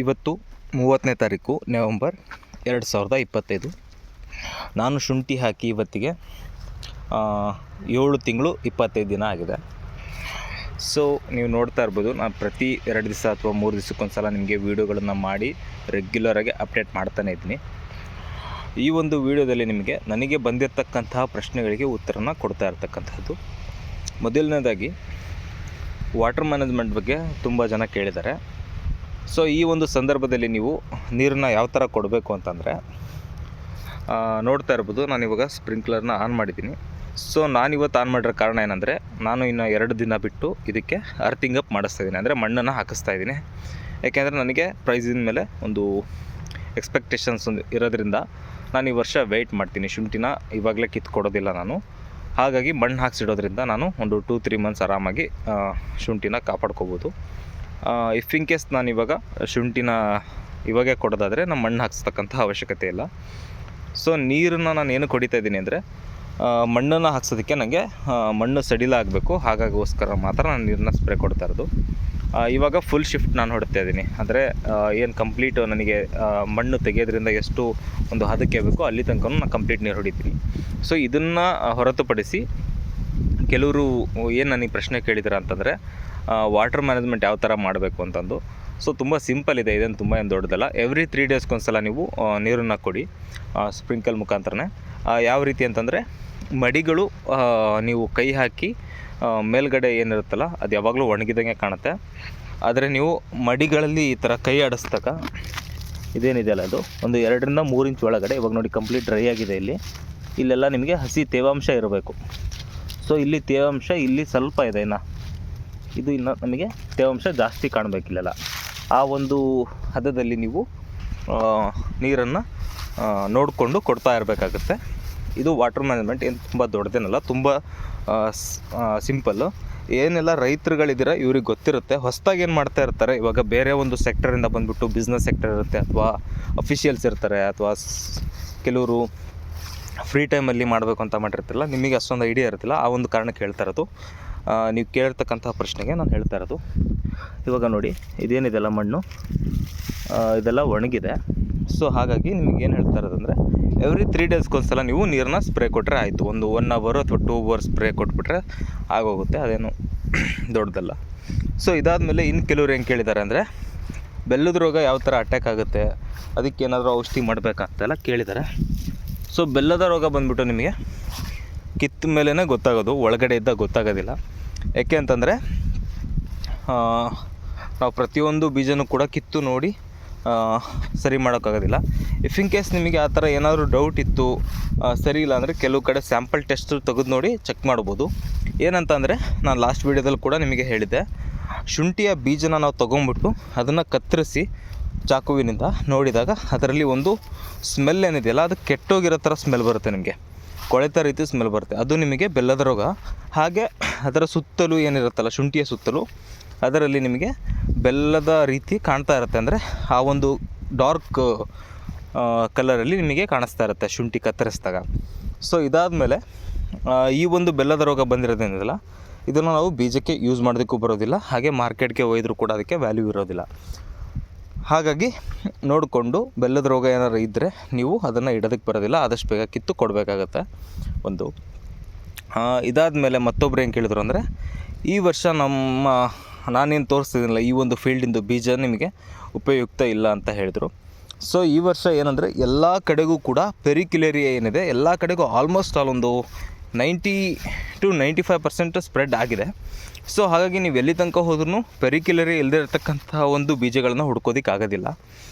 ಇವತ್ತು 30ನೇ ತಾರೀಕು ನವೆಂಬರ್ 2025. ನಾನು ಶುಂಠಿ ಹಾಕಿ ಇವತ್ತಿಗೆ 7 ತಿಂಗಳು 25 ದಿನ ಆಗಿದೆ. ಸೊ ನೀವು ನೋಡ್ತಾ ಇರ್ಬೋದು, ನಾನು ಪ್ರತಿ 2 ದಿವಸ ಅಥವಾ 3 ದಿವಸಕ್ಕೊಂದು ಸಲ ನಿಮಗೆ ವೀಡಿಯೋಗಳನ್ನು ಮಾಡಿ ರೆಗ್ಯುಲರಾಗಿ ಅಪ್ಡೇಟ್ ಮಾಡ್ತಾನೇ ಇದ್ದೀನಿ. ಈ ಒಂದು ವಿಡಿಯೋದಲ್ಲಿ ನಿಮಗೆ ನನಗೆ ಬಂದಿರತಕ್ಕಂತಹ ಪ್ರಶ್ನೆಗಳಿಗೆ ಉತ್ತರನ ಕೊಡ್ತಾ ಇರ್ತಕ್ಕಂಥದ್ದು. ಮೊದಲನೇದಾಗಿ ವಾಟರ್ ಮ್ಯಾನೇಜ್ಮೆಂಟ್ ಬಗ್ಗೆ ತುಂಬ ಜನ ಕೇಳಿದ್ದಾರೆ. ಸೊ ಈ ಒಂದು ಸಂದರ್ಭದಲ್ಲಿ ನೀವು ನೀರನ್ನ ಯಾವ ಥರ ಕೊಡಬೇಕು ಅಂತಂದರೆ, ನೋಡ್ತಾ ಇರ್ಬೋದು ನಾನಿವಾಗ ಸ್ಪ್ರಿಂಕ್ಲರ್ನ ಆನ್ ಮಾಡಿದ್ದೀನಿ. ಸೊ ನಾನಿವತ್ತು ಆನ್ ಮಾಡಿರೋ ಕಾರಣ ಏನಂದರೆ, ನಾನು ಇನ್ನು 2 ದಿನ ಬಿಟ್ಟು ಇದಕ್ಕೆ ಅರ್ಥಿಂಗ್ ಅಪ್ ಮಾಡಿಸ್ತಾ ಇದ್ದೀನಿ, ಅಂದರೆ ಮಣ್ಣನ್ನು ಹಾಕಿಸ್ತಾ ಇದ್ದೀನಿ. ಯಾಕೆಂದರೆ ನನಗೆ ಪ್ರೈಸಿನ ಮೇಲೆ ಒಂದು ಎಕ್ಸ್ಪೆಕ್ಟೇಷನ್ಸ್ ಒಂದು ಇರೋದ್ರಿಂದ ನಾನು ಈ ವರ್ಷ ವೆಯ್ಟ್ ಮಾಡ್ತೀನಿ. ಶುಂಠಿನ ಇವಾಗಲೇ ಕಿತ್ಕೊಡೋದಿಲ್ಲ ನಾನು. ಹಾಗಾಗಿ ಮಣ್ಣು ಹಾಕ್ಸಿಡೋದ್ರಿಂದ ನಾನು ಒಂದು 2-3 ಮಂತ್ಸ್ ಆರಾಮಾಗಿ ಶುಂಠಿನ ಕಾಪಾಡ್ಕೋಬೋದು. ಇಫ್ ಇನ್ ಕೇಸ್ ನಾನು ಇವಾಗ ಶುಂಠಿನ ಇವಾಗೇ ಕೊಡೋದಾದರೆ ನಾನು ಮಣ್ಣು ಹಾಕ್ಸ್ತಕ್ಕಂಥ ಅವಶ್ಯಕತೆ ಇಲ್ಲ. ಸೊ ನೀರನ್ನು ನಾನು ಏನು ಹೊಡಿತಾ ಇದ್ದೀನಿ ಅಂದರೆ, ಮಣ್ಣನ್ನು ಹಾಕ್ಸೋದಕ್ಕೆ ನನಗೆ ಮಣ್ಣು ಸಡಿಲ ಆಗಬೇಕು, ಹಾಗಾಗೋಸ್ಕರ ಮಾತ್ರ ನಾನು ನೀರನ್ನ ಸ್ಪ್ರೇ ಕೊಡ್ತಾ ಇರೋದು. ಇವಾಗ ಫುಲ್ ಶಿಫ್ಟ್ ನಾನು ಹೊಡ್ತಾ ಇದ್ದೀನಿ. ಅಂದರೆ ಏನು ಕಂಪ್ಲೀಟ್ ನನಗೆ ಮಣ್ಣು ತೆಗೆಯೋದ್ರಿಂದ ಎಷ್ಟು ಒಂದು ಹದಕ್ಕೆ ಬೇಕೋ ಅಲ್ಲಿ ತನಕ ನಾನು ಕಂಪ್ಲೀಟ್ ನೀರು ಹೊಡಿತೀನಿ. ಸೊ ಇದನ್ನು ಹೊರತುಪಡಿಸಿ ಕೆಲವರು ಏನು ನನಗೆ ಪ್ರಶ್ನೆ ಕೇಳಿದ್ರು ಅಂತಂದರೆ, ವಾಟರ್ ಮ್ಯಾನೇಜ್ಮೆಂಟ್ ಯಾವ ಥರ ಮಾಡಬೇಕು ಅಂತಂದು. ಸೊ ತುಂಬ ಸಿಂಪಲ್ ಇದೆ, ಇದೇನು ತುಂಬ ಏನು ದೊಡ್ಡದಲ್ಲ. ಎವ್ರಿ 3 ಡೇಸ್ಗೊಂದ್ಸಲ ನೀವು ನೀರನ್ನು ಕೊಡಿ ಸ್ಪ್ರಿಂಕಲ್ ಮುಖಾಂತರನೇ. ಯಾವ ರೀತಿ ಅಂತಂದರೆ, ಮಡಿಗಳು ನೀವು ಕೈ ಹಾಕಿ ಮೇಲ್ಗಡೆ ಏನಿರುತ್ತಲ್ಲ ಅದು ಯಾವಾಗಲೂ ಒಣಗಿದಂಗೆ ಕಾಣುತ್ತೆ. ಆದರೆ ನೀವು ಮಡಿಗಳಲ್ಲಿ ಈ ಥರ ಕೈ ಆಡಿಸ್ದಾಗ ಇದೇನಿದೆಯಲ್ಲ ಅದು ಒಂದು 2-3 ಇಂಚ್ ಒಳಗಡೆ, ಇವಾಗ ನೋಡಿ ಕಂಪ್ಲೀಟ್ ಡ್ರೈ ಆಗಿದೆ. ಇಲ್ಲೆಲ್ಲ ನಿಮಗೆ ಹಸಿ ತೇವಾಂಶ ಇರಬೇಕು. ಸೊ ಇಲ್ಲಿ ತೇವಾಂಶ ಇಲ್ಲಿ ಸ್ವಲ್ಪ ಇದೆ, ಇದು ಇನ್ನು ನಮಗೆ ತೇವಾಂಶ ಜಾಸ್ತಿ ಕಾಣಬೇಕಿಲ್ಲ. ಆ ಒಂದು ಹದದಲ್ಲಿ ನೀವು ನೀರನ್ನು ನೋಡಿಕೊಂಡು ಕೊಡ್ತಾ ಇರಬೇಕಾಗುತ್ತೆ. ಇದು ವಾಟರ್ ಮ್ಯಾನೇಜ್ಮೆಂಟ್ ಏನು ತುಂಬ ದೊಡ್ಡದೇನಲ್ಲ, ತುಂಬ ಸಿಂಪಲ್ಲು. ಏನೆಲ್ಲ ರೈತರುಗಳಿದ್ದೀರ ಇವ್ರಿಗೆ ಗೊತ್ತಿರುತ್ತೆ. ಹೊಸದಾಗಿ ಏನು ಮಾಡ್ತಾ ಇರ್ತಾರೆ, ಇವಾಗ ಬೇರೆ ಒಂದು ಸೆಕ್ಟರಿಂದ ಬಂದುಬಿಟ್ಟು ಬಿಸ್ನೆಸ್ ಸೆಕ್ಟರ್ ಇರುತ್ತೆ, ಅಥವಾ ಅಫಿಷಿಯಲ್ಸ್ ಇರ್ತಾರೆ, ಅಥವಾ ಕೆಲವರು ಫ್ರೀ ಟೈಮಲ್ಲಿ ಮಾಡಬೇಕು ಅಂತ ಮಾಡಿರ್ತಿಲ್ಲ, ನಿಮಗೆ ಅಷ್ಟೊಂದು ಐಡಿಯಾ ಇರ್ತಿಲ್ಲ. ಆ ಒಂದು ಕಾರಣಕ್ಕೆ ಹೇಳ್ತಾ ಇರೋದು. ನೀವು ಕೇಳಿರ್ತಕ್ಕಂಥ ಪ್ರಶ್ನೆಗೆ ನಾನು ಹೇಳ್ತಾ ಇರೋದು. ಇವಾಗ ನೋಡಿ ಇದೇನಿದೆಲ್ಲ ಮಣ್ಣು ಇದೆಲ್ಲ ಒಣಗಿದೆ. ಸೊ ಹಾಗಾಗಿ ನಿಮಗೆ ಏನು ಹೇಳ್ತಾ ಇರೋದಂದರೆ, ಎವ್ರಿ 3 ಡೇಸ್ಗೊಂದ್ಸಲ ನೀವು ನೀರನ್ನ ಸ್ಪ್ರೇ ಕೊಟ್ಟರೆ ಆಯಿತು. ಒಂದು 1 ಅವರ್ ಅಥವಾ 2 ಅವರ್ ಸ್ಪ್ರೇ ಕೊಟ್ಬಿಟ್ರೆ ಆಗೋಗುತ್ತೆ, ಅದೇನು ದೊಡ್ಡದಲ್ಲ. ಸೊ ಇದಾದಮೇಲೆ ಇನ್ನು ಕೆಲವ್ರು ಏನು ಕೇಳಿದ್ದಾರೆ ಅಂದರೆ, ಬೆಲ್ಲದ ರೋಗ ಯಾವ ಥರ ಅಟ್ಯಾಕ್ ಆಗುತ್ತೆ, ಅದಕ್ಕೆ ಏನಾದರೂ ಔಷಧಿ ಮಾಡಬೇಕಂತೆಲ್ಲ ಕೇಳಿದ್ದಾರೆ. ಸೊ ಬೆಲ್ಲದ ರೋಗ ಬಂದುಬಿಟ್ಟು ನಿಮಗೆ ಕಿತ್ತ ಮೇಲೇ ಗೊತ್ತಾಗೋದು, ಒಳಗಡೆ ಇದ್ದಾಗ ಗೊತ್ತಾಗೋದಿಲ್ಲ. ಯಾಕೆ ಅಂತಂದರೆ, ನಾವು ಪ್ರತಿಯೊಂದು ಬೀಜನೂ ಕೂಡ ಕಿತ್ತು ನೋಡಿ ಸರಿ ಮಾಡೋಕ್ಕಾಗೋದಿಲ್ಲ. ಇಫ್ ಇನ್ ಕೇಸ್ ನಿಮಗೆ ಆ ಥರ ಏನಾದರೂ ಡೌಟ್ ಇತ್ತು, ಸರಿ ಇಲ್ಲ ಅಂದರೆ ಕೆಲವು ಕಡೆ ಸ್ಯಾಂಪಲ್ ಟೆಸ್ಟ್ ತೆಗೆದು ನೋಡಿ ಚೆಕ್ ಮಾಡ್ಬೋದು. ಏನಂತಂದರೆ, ನಾನು ಲಾಸ್ಟ್ ವೀಡಿಯೋದಲ್ಲಿ ಕೂಡ ನಿಮಗೆ ಹೇಳಿದ್ದೆ, ಶುಂಠಿಯ ಬೀಜನ ನಾವು ತೊಗೊಂಬಿಟ್ಟು ಅದನ್ನು ಕತ್ತರಿಸಿ ಚಾಕುವಿನಿಂದ ನೋಡಿದಾಗ ಅದರಲ್ಲಿ ಒಂದು ಸ್ಮೆಲ್ ಏನಿದೆಯಲ್ಲ, ಅದು ಕೆಟ್ಟೋಗಿರೋ ಥರ ಸ್ಮೆಲ್ ಬರುತ್ತೆ, ನಿಮಗೆ ಕೊಳೆತ ರೀತಿ ಸ್ಮೆಲ್ ಬರುತ್ತೆ. ಅದು ನಿಮಗೆ ಬೆಲ್ಲದ ರೋಗ. ಹಾಗೆ ಅದರ ಸುತ್ತಲೂ ಏನಿರುತ್ತಲ್ಲ, ಶುಂಠಿಯ ಸುತ್ತಲೂ ಅದರಲ್ಲಿ ನಿಮಗೆ ಬೆಲ್ಲದ ರೀತಿ ಕಾಣ್ತಾ ಇರುತ್ತೆ. ಅಂದರೆ ಆ ಒಂದು ಡಾರ್ಕ್ ಕಲರಲ್ಲಿ ನಿಮಗೆ ಕಾಣಿಸ್ತಾ ಇರುತ್ತೆ ಶುಂಠಿ ಕತ್ತರಿಸಿದಾಗ. ಸೊ ಇದಾದಮೇಲೆ ಈ ಒಂದು ಬೆಲ್ಲದ ರೋಗ ಬಂದಿರೋದೇನಿದೆಯಲ್ಲ, ಇದನ್ನು ನಾವು ಬೀಜಕ್ಕೆ ಯೂಸ್ ಮಾಡೋದಕ್ಕೂ ಬರೋದಿಲ್ಲ, ಹಾಗೆ ಮಾರ್ಕೆಟ್ಗೆ ಒಯ್ದರೂ ಕೂಡ ಅದಕ್ಕೆ ವ್ಯಾಲ್ಯೂ ಇರೋದಿಲ್ಲ. ಹಾಗಾಗಿ ನೋಡಿಕೊಂಡು ಬೆಲ್ಲದ ರೋಗ ಏನಾರು ಇದ್ದರೆ ನೀವು ಅದನ್ನು ಇಡೋದಕ್ಕೆ ಬರೋದಿಲ್ಲ, ಆದಷ್ಟು ಬೇಗ ಕಿತ್ತು ಕೊಡಬೇಕಾಗತ್ತೆ ಒಂದು. ಇದಾದಮೇಲೆ ಮತ್ತೊಬ್ರು ಏನು ಕೇಳಿದ್ರು ಅಂದರೆ, ಈ ವರ್ಷ ನಾನೇನು ತೋರಿಸ್ತಿದ್ದೀನಲ್ಲ ಈ ಒಂದು ಫೀಲ್ಡಿಂದು ಬೀಜ ನಿಮಗೆ ಉಪಯುಕ್ತ ಇಲ್ಲ ಅಂತ ಹೇಳಿದರು. ಸೊ ಈ ವರ್ಷ ಏನಂದರೆ, ಎಲ್ಲ ಕಡೆಗೂ ಕೂಡ ಪೆರಿಕ್ಯುಲೇರಿಯಾ ಏನಿದೆ ಎಲ್ಲ ಕಡೆಗೂ ಆಲ್ಮೋಸ್ಟ್ ಒಂದು 90-95% ಸ್ಪ್ರೆಡ್ ಆಗಿದೆ. ಸೊ ಹಾಗಾಗಿ ನೀವು ಎಲ್ಲಿ ತನಕ ಹೋದ್ರೂ ಪೆರಿಕ್ಯುಲೇರಿಯಾ ಇಲ್ಲದೆ ಇರತಕ್ಕಂಥ ಒಂದು ಬೀಜಗಳನ್ನ ಹುಡ್ಕೋದಕ್ಕಾಗೋದಿಲ್ಲ.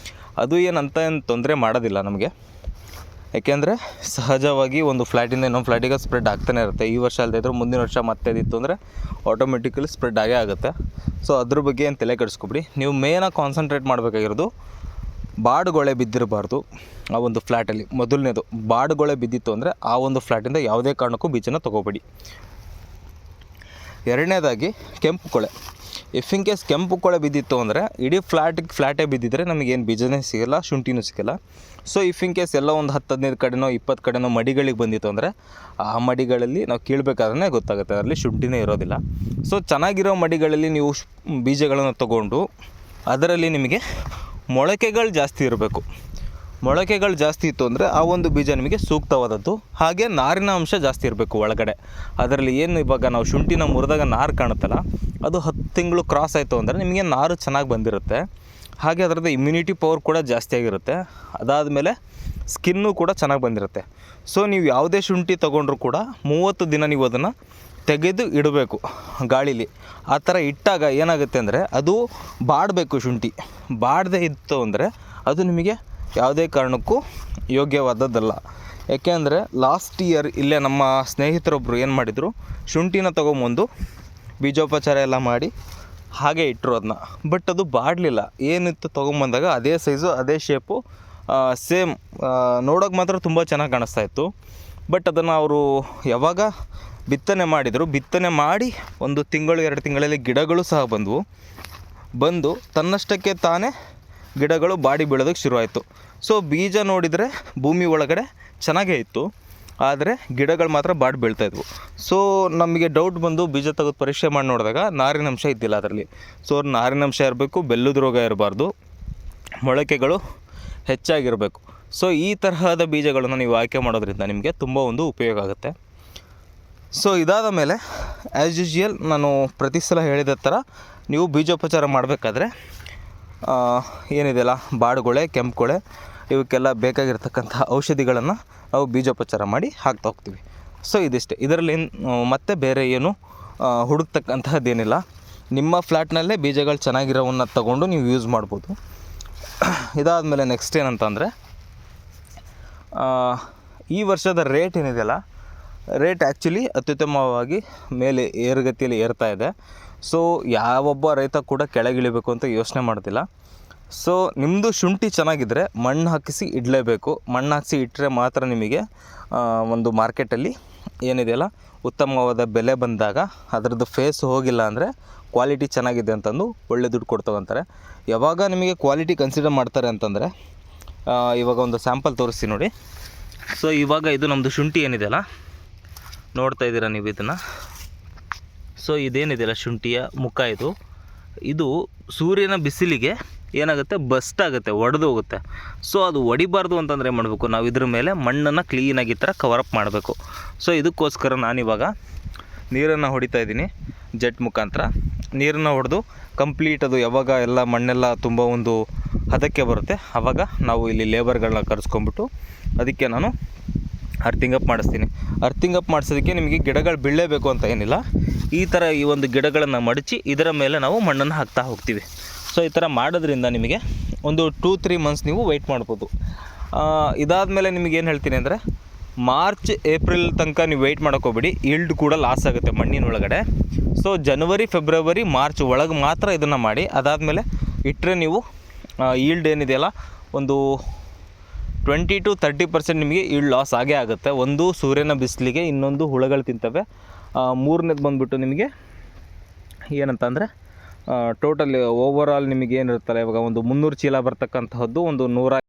ಅದು ಏನು ತೊಂದರೆ ಮಾಡೋದಿಲ್ಲ ನಮಗೆ. ಯಾಕೆಂದರೆ ಸಹಜವಾಗಿ ಒಂದು ಫ್ಲ್ಯಾಟಿಂದ ಇನ್ನೊಂದು ಫ್ಲ್ಯಾಟಿಗೆ ಸ್ಪ್ರೆಡ್ ಆಗ್ತಾನೆ ಇರುತ್ತೆ. ಈ ವರ್ಷ ಅಲ್ಲದೆ ಇದ್ದರೂ ಮುಂದಿನ ವರ್ಷ ಮತ್ತೆ ಇದಿತ್ತು ಅಂದರೆ ಆಟೋಮೆಟಿಕಲಿ ಸ್ಪ್ರೆಡ್ ಆಗೇ ಆಗುತ್ತೆ. ಸೊ ಅದ್ರ ಬಗ್ಗೆ ಏನು ತಲೆ ಕೆಡಿಸ್ಕೊಬಿಡಿ. ನೀವು ಮೇನಾಗಿ ಕಾನ್ಸಂಟ್ರೇಟ್ ಮಾಡಬೇಕಾಗಿರೋದು, ಬಾಡುಗೊಳೆ ಬಿದ್ದಿರಬಾರ್ದು ಆ ಒಂದು ಫ್ಲ್ಯಾಟಲ್ಲಿ. ಮೊದಲನೇದು, ಬಾಡುಗೊಳೆ ಬಿದ್ದಿತ್ತು ಅಂದರೆ ಆ ಒಂದು ಫ್ಲ್ಯಾಟಿಂದ ಯಾವುದೇ ಕಾರಣಕ್ಕೂ ಬೀಜನ ತೊಗೋಬೇಡಿ. ಎರಡನೇದಾಗಿ ಕೆಂಪು ಕೊಳೆ. ಇಫ್ ಇನ್ ಕೇಸ್ ಕೆಂಪು ಕೊಳೆ ಬಿದ್ದಿತ್ತು ಅಂದರೆ ಇಡೀ ಫ್ಲ್ಯಾಟೇ ಬಿದ್ದಿದ್ರೆ ನಮಗೇನು ಬೀಜನೇ ಸಿಗೋಲ್ಲ, ಶುಂಠಿನೂ ಸಿಗೋಲ್ಲ. ಸೊ ಇಫ್ ಇನ್ ಕೇಸ್ ಎಲ್ಲ ಒಂದು 10-15 ಕಡೆನೋ 20 ಕಡೆನೋ ಮಡಿಗಳಿಗೆ ಬಂದಿತ್ತು ಅಂದರೆ ಆ ಮಡಿಗಳಲ್ಲಿ ನಾವು ಕೀಳಬೇಕಾದ್ರೆ ಗೊತ್ತಾಗುತ್ತೆ ಅದರಲ್ಲಿ ಶುಂಠಿನೇ ಇರೋದಿಲ್ಲ. ಸೊ ಚೆನ್ನಾಗಿರೋ ಮಡಿಗಳಲ್ಲಿ ನೀವು ಬೀಜಗಳನ್ನು ತೊಗೊಂಡು ಅದರಲ್ಲಿ ನಿಮಗೆ ಮೊಳಕೆಗಳು ಜಾಸ್ತಿ ಇರಬೇಕು. ಮೊಳಕೆಗಳು ಜಾಸ್ತಿ ಇತ್ತು ಅಂದರೆ ಆ ಒಂದು ಬೀಜ ನಿಮಗೆ ಸೂಕ್ತವಾದದ್ದು. ಹಾಗೆ ನಾರಿನ ಅಂಶ ಜಾಸ್ತಿ ಇರಬೇಕು ಒಳಗಡೆ. ಅದರಲ್ಲಿ ಏನು ಇವಾಗ ನಾವು ಶುಂಠಿನ ಮುರಿದಾಗ ನಾರು ಕಾಣುತ್ತಲ್ಲ, ಅದು 10 ತಿಂಗಳು ಕ್ರಾಸ್ ಆಯಿತು ಅಂದರೆ ನಿಮಗೆ ನಾರು ಚೆನ್ನಾಗಿ ಬಂದಿರುತ್ತೆ. ಹಾಗೆ ಅದರದ್ದು ಇಮ್ಯುನಿಟಿ ಪವರ್ ಕೂಡ ಜಾಸ್ತಿ ಆಗಿರುತ್ತೆ. ಅದಾದಮೇಲೆ ಸ್ಕಿನ್ನು ಕೂಡ ಚೆನ್ನಾಗಿ ಬಂದಿರುತ್ತೆ. ಸೊ ನೀವು ಯಾವುದೇ ಶುಂಠಿ ತೊಗೊಂಡ್ರೂ ಕೂಡ 30 ದಿನ ನೀವು ಅದನ್ನು ತೆಗೆದು ಇಡಬೇಕು ಗಾಳೀಲಿ. ಆ ಥರ ಇಟ್ಟಾಗ ಏನಾಗುತ್ತೆ ಅಂದರೆ ಅದು ಬಾಡಬೇಕು. ಶುಂಠಿ ಬಾಡದೇ ಇತ್ತು ಅಂದರೆ ಅದು ನಿಮಗೆ ಯಾವುದೇ ಕಾರಣಕ್ಕೂ ಯೋಗ್ಯವಾದದ್ದಲ್ಲ. ಯಾಕೆಂದರೆ ಲಾಸ್ಟ್ ಇಯರ್ ಇಲ್ಲೇ ನಮ್ಮ ಸ್ನೇಹಿತರೊಬ್ಬರು ಏನು ಮಾಡಿದರು, ಶುಂಠಿನ ತೊಗೊಂಬಂದು ಬೀಜೋಪಚಾರ ಎಲ್ಲ ಮಾಡಿ ಹಾಗೆ ಇಟ್ಟರು ಅದನ್ನ. ಬಟ್ ಅದು ಬಾಡಲಿಲ್ಲ. ಏನಿತ್ತು ತೊಗೊಂಬಂದಾಗ ಅದೇ ಸೈಜು ಅದೇ ಶೇಪು ಸೇಮ್, ನೋಡೋಕೆ ಮಾತ್ರ ತುಂಬ ಚೆನ್ನಾಗಿ ಕಾಣಿಸ್ತಾ ಇತ್ತು. ಬಟ್ ಅದನ್ನು ಅವರು ಯಾವಾಗ ಬಿತ್ತನೆ ಮಾಡಿದರು, ಬಿತ್ತನೆ ಮಾಡಿ 1 ತಿಂಗಳು 2 ತಿಂಗಳಲ್ಲಿ ಗಿಡಗಳು ಸಹ ಬಂದು ತನ್ನಷ್ಟಕ್ಕೆ ತಾನೇ ಗಿಡಗಳು ಬಾಡಿ ಬೀಳೋದಕ್ಕೆ ಶುರುವಾಯಿತು. ಸೊ ಬೀಜ ನೋಡಿದರೆ ಭೂಮಿ ಒಳಗಡೆ ಚೆನ್ನಾಗೇ ಇತ್ತು, ಆದರೆ ಗಿಡಗಳು ಮಾತ್ರ ಬಾಡಿ ಬೀಳ್ತಾಯಿದ್ವು. ಸೊ ನಮಗೆ ಡೌಟ್ ಬಂದು ಬೀಜ ತೆಗೆದು ಪರೀಕ್ಷೆ ಮಾಡಿ ನೋಡಿದಾಗ ನಾರಿನಂಶ ಇದ್ದಿಲ್ಲ ಅದರಲ್ಲಿ. ಸೊ ನಾರಿನಂಶ ಇರಬೇಕು, ಬೆಲ್ಲದ ರೋಗ ಇರಬಾರ್ದು, ಮೊಳಕೆಗಳು ಹೆಚ್ಚಾಗಿರಬೇಕು. ಸೊ ಈ ತರಹದ ಬೀಜಗಳನ್ನು ನೀವು ಆಯ್ಕೆ ಮಾಡೋದ್ರಿಂದ ನಿಮಗೆ ತುಂಬ ಒಂದು ಉಪಯೋಗ ಆಗುತ್ತೆ. ಸೊ ಇದಾದ ಮೇಲೆ ಆ್ಯಸ್ ಯೂಶುವಲ್ ನಾನು ಪ್ರತಿ ಸಲ ಹೇಳಿದ ಥರ ನೀವು ಬೀಜೋಪಚಾರ ಮಾಡಬೇಕಾದ್ರೆ ಏನಿದೆಯಲ್ಲ, ಬಾಡುಗೊಳೆ, ಕೆಂಪುಗೊಳೆ, ಇವಕ್ಕೆಲ್ಲ ಬೇಕಾಗಿರ್ತಕ್ಕಂಥ ಔಷಧಿಗಳನ್ನು ನಾವು ಬೀಜೋಪಚಾರ ಮಾಡಿ ಹಾಕ್ತಾ ಹೋಗ್ತೀವಿ. ಸೊ ಇದಿಷ್ಟೇ. ಇದರಲ್ಲಿ ಮತ್ತೆ ಬೇರೆ ಏನು ಹುಡುಕ್ತಕ್ಕಂತಹದ್ದೇನಿಲ್ಲ. ನಿಮ್ಮ ಫ್ಲ್ಯಾಟ್ನಲ್ಲೇ ಬೀಜಗಳು ಚೆನ್ನಾಗಿರೋವನ್ನ ತಗೊಂಡು ನೀವು ಯೂಸ್ ಮಾಡ್ಬೋದು. ಇದಾದಮೇಲೆ ನೆಕ್ಸ್ಟ್ ಏನಂತಂದರೆ, ಈ ವರ್ಷದ ರೇಟ್ ಏನಿದೆಯಲ್ಲ, ರೇಟ್ ಆ್ಯಕ್ಚುಲಿ ಅತ್ಯುತ್ತಮವಾಗಿ ಮೇಲೆ ಏರುಗತಿಯಲ್ಲಿ ಏರ್ತಾ ಇದೆ. ಸೊ ಯಾವೊಬ್ಬ ರೈತ ಕೂಡ ಕೆಳಗಿಳಿಬೇಕು ಅಂತ ಯೋಚನೆ ಮಾಡ್ತಿಲ್ಲ. ಸೊ ನಿಮ್ಮದು ಶುಂಠಿ ಚೆನ್ನಾಗಿದ್ದರೆ ಮಣ್ಣು ಹಾಕಿಸಿ ಇಡಲೇಬೇಕು. ಮಣ್ಣು ಹಾಕಿಸಿ ಇಟ್ಟರೆ ಮಾತ್ರ ನಿಮಗೆ ಒಂದು ಮಾರ್ಕೆಟಲ್ಲಿ ಏನಿದೆಯಲ್ಲ ಉತ್ತಮವಾದ ಬೆಲೆ ಬಂದಾಗ ಅದರದ್ದು ಫೇಸ್ ಹೋಗಿಲ್ಲ ಅಂದರೆ ಕ್ವಾಲಿಟಿ ಚೆನ್ನಾಗಿದೆ ಅಂತಂದು ಒಳ್ಳೆ ದುಡ್ಡು ಕೊಡ್ತವಂತಾರೆ. ಯಾವಾಗ ನಿಮಗೆ ಕ್ವಾಲಿಟಿ ಕನ್ಸಿಡರ್ ಮಾಡ್ತಾರೆ ಅಂತಂದರೆ, ಇವಾಗ ಒಂದು ಸ್ಯಾಂಪಲ್ ತೋರಿಸ್ತೀನಿ ನೋಡಿ. ಸೊ ಇವಾಗ ಇದು ನಮ್ಮದು ಶುಂಠಿ ಏನಿದೆಯಲ್ಲ, ನೋಡ್ತಾ ಇದ್ದೀರಾ ನೀವು ಇದನ್ನು. ಸೊ ಇದೇನಿದೆಯಲ್ಲ ಶುಂಠಿಯ ಮುಖ, ಇದು ಸೂರ್ಯನ ಬಿಸಿಲಿಗೆ ಏನಾಗುತ್ತೆ, ಬಸ್ಟ್ ಆಗುತ್ತೆ, ಒಡೆದು ಹೋಗುತ್ತೆ. ಸೊ ಅದು ಹೊಡಿಬಾರ್ದು ಅಂತಂದರೆ ಏನು ಮಾಡಬೇಕು, ನಾವು ಇದ್ರ ಮೇಲೆ ಮಣ್ಣನ್ನು ಕ್ಲೀನಾಗಿ ಈ ಥರ ಕವರಪ್ ಮಾಡಬೇಕು. ಸೊ ಇದಕ್ಕೋಸ್ಕರ ನಾನಿವಾಗ ನೀರನ್ನು ಹೊಡಿತಾ ಇದ್ದೀನಿ, ಜೆಟ್ ಮುಖಾಂತರ ನೀರನ್ನು ಹೊಡೆದು ಕಂಪ್ಲೀಟ್ ಅದು ಯಾವಾಗ ಎಲ್ಲ ಮಣ್ಣೆಲ್ಲ ತುಂಬ ಒಂದು ಹದಕ್ಕೆ ಬರುತ್ತೆ, ಆವಾಗ ನಾವು ಇಲ್ಲಿ ಲೇಬರ್ಗಳನ್ನ ಕರೆಸ್ಕೊಂಬಿಟ್ಟು ಅದಕ್ಕೆ ನಾನು ಅರ್ಥಿಂಗ್ ಅಪ್ ಮಾಡಿಸ್ತೀನಿ. ಅರ್ಥಿಂಗ್ ಅಪ್ ಮಾಡಿಸೋದಕ್ಕೆ ನಿಮಗೆ ಗಿಡಗಳು ಬೀಳಲೇಬೇಕು ಅಂತ ಏನಿಲ್ಲ. ಈ ಥರ ಈ ಒಂದು ಗಿಡಗಳನ್ನು ಮಡಚಿ ಇದರ ಮೇಲೆ ನಾವು ಮಣ್ಣನ್ನು ಹಾಕ್ತಾ ಹೋಗ್ತೀವಿ. ಸೊ ಈ ಥರ ಮಾಡೋದ್ರಿಂದ ನಿಮಗೆ ಒಂದು 2-3 ಮಂತ್ಸ್ ನೀವು ವೆಯ್ಟ್ ಮಾಡ್ಬೋದು. ಇದಾದಮೇಲೆ ನಿಮಗೇನು ಹೇಳ್ತೀನಿ ಅಂದರೆ, ಮಾರ್ಚ್ ಏಪ್ರಿಲ್ ತನಕ ನೀವು ವೆಯ್ಟ್ ಮಾಡೋಕ್ಕೋಗ್ಬೇಡಿ, ಈಲ್ಡ್ ಕೂಡ ಲಾಸ್ ಆಗುತ್ತೆ ಮಣ್ಣಿನೊಳಗಡೆ. ಸೊ ಜನವರಿ ಫೆಬ್ರವರಿ ಮಾರ್ಚ್ ಒಳಗೆ ಮಾತ್ರ ಇದನ್ನು ಮಾಡಿ. ಅದಾದಮೇಲೆ ಇಟ್ಟರೆ ನೀವು ಈಲ್ಡ್ ಏನಿದೆಯಲ್ಲ ಒಂದು 20-30% ನಿಮಗೆ ಈಲ್ಡ್ ಲಾಸ್ ಆಗೇ ಆಗುತ್ತೆ. ಒಂದು ಸೂರ್ಯನ ಬಿಸಿಲಿಗೆ, ಇನ್ನೊಂದು ಹುಳುಗಳು ತಿಂತವೆ, ಮೂರನೇದು ಬಂದುಬಿಟ್ಟು ನಿಮಗೆ ಏನಂತಂದರೆ ಟೋಟಲ್ ಓವರಾಲ್ ನಿಮಗೆ ಏನಿರುತ್ತಲ್ಲ, ಇವಾಗ ಒಂದು 300 ಚೀಲ ಬರ್ತಕ್ಕಂತಹದ್ದು ಒಂದು 100